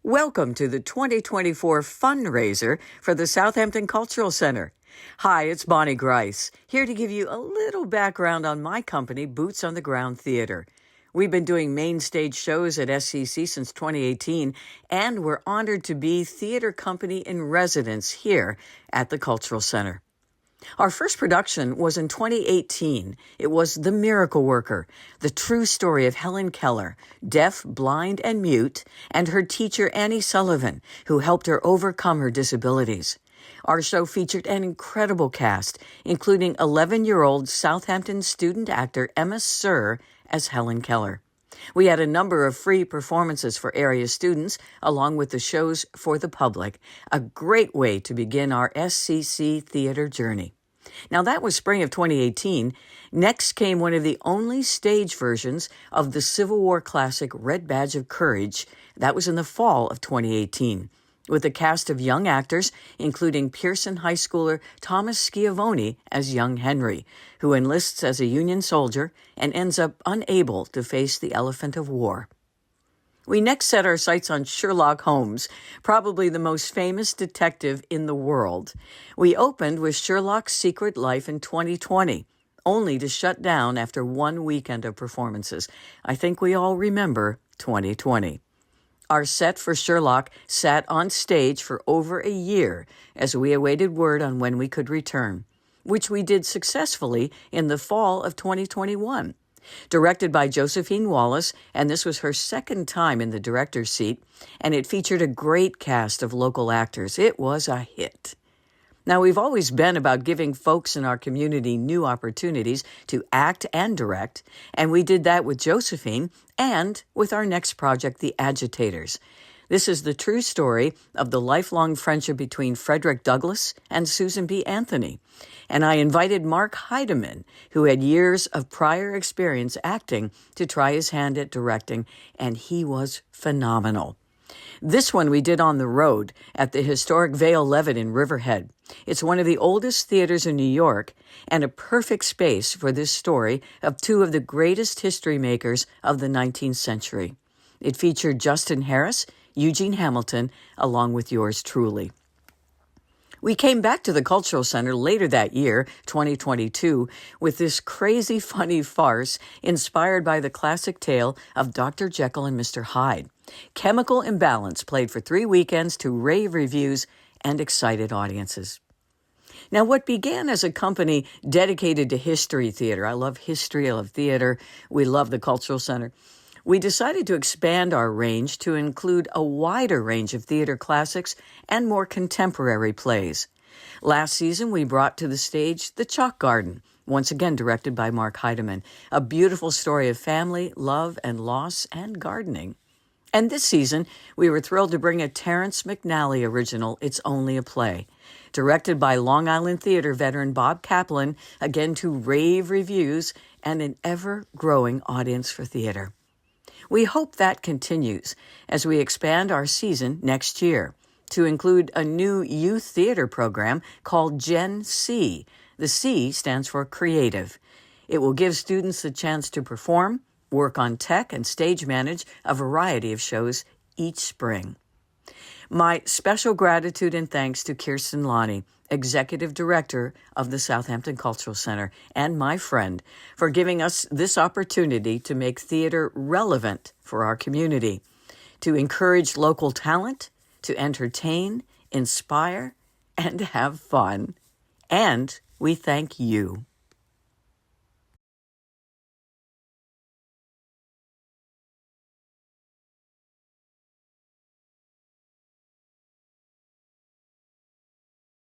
Welcome to the 2024 fundraiser for the Southampton Cultural Center. Hi, it's Bonnie Grice, here to give you a little background on my company, Boots on the Ground Theater. We've been doing main stage shows at SCC since 2018, and we're honored to be theater company in residence here at the Cultural Center. Our first production was in 2018. It was The Miracle Worker, the true story of Helen Keller, deaf, blind, and mute, and her teacher Annie Sullivan, who helped her overcome her disabilities. Our show featured an incredible cast, including 11-year-old Southampton student actor Emma Sir as Helen Keller. We had a number of free performances for area students, along with the shows for the public, a great way to begin our SCC theater journey. Now, that was spring of 2018. Next came one of the only stage versions of the Civil War classic Red Badge of Courage. That was in the fall of 2018, with a cast of young actors, including Pearson High Schooler Thomas Schiavone as young Henry, who enlists as a Union soldier and ends up unable to face the elephant of war. We next set our sights on Sherlock Holmes, probably the most famous detective in the world. We opened with Sherlock's Secret Life in 2020, only to shut down after one weekend of performances. I think we all remember 2020. Our set for Sherlock sat on stage for over a year as we awaited word on when we could return, which we did successfully in the fall of 2021. Directed by Josephine Wallace, and this was her second time in the director's seat, and it featured a great cast of local actors. It was a hit. Now, we've always been about giving folks in our community new opportunities to act and direct, and we did that with Josephine and with our next project, The Agitators. This is the true story of the lifelong friendship between Frederick Douglass and Susan B. Anthony. And I invited Mark Heidemann, who had years of prior experience acting, to try his hand at directing, and he was phenomenal. This one we did on the road at the historic Vale Levitt in Riverhead. It's one of the oldest theaters in New York and a perfect space for this story of two of the greatest history makers of the 19th century. It featured Justin Harris, Eugene Hamilton, along with yours truly. We came back to the Cultural Center later that year, 2022, with this crazy funny farce inspired by the classic tale of Dr. Jekyll and Mr. Hyde. Chemical Imbalance played for 3 weekends to rave reviews and excited audiences. Now, what began as a company dedicated to history theater — I love history, I love theater, we love the Cultural Center — we decided to expand our range to include a wider range of theater classics and more contemporary plays. Last season, we brought to the stage The Chalk Garden, once again directed by Mark Heidemann, a beautiful story of family, love, and loss, and gardening. And this season, we were thrilled to bring a Terrence McNally original, It's Only a Play, directed by Long Island Theater veteran Bob Kaplan, again to rave reviews and an ever-growing audience for theater. We hope that continues as we expand our season next year to include a new youth theater program called Gen C. The C stands for creative. It will give students the chance to perform, work on tech, and stage manage a variety of shows each spring. My special gratitude and thanks to Kirsten Lonnie, Executive Director of the Southampton Cultural Center, and my friend, for giving us this opportunity to make theater relevant for our community, to encourage local talent, to entertain, inspire, and have fun. And we thank you.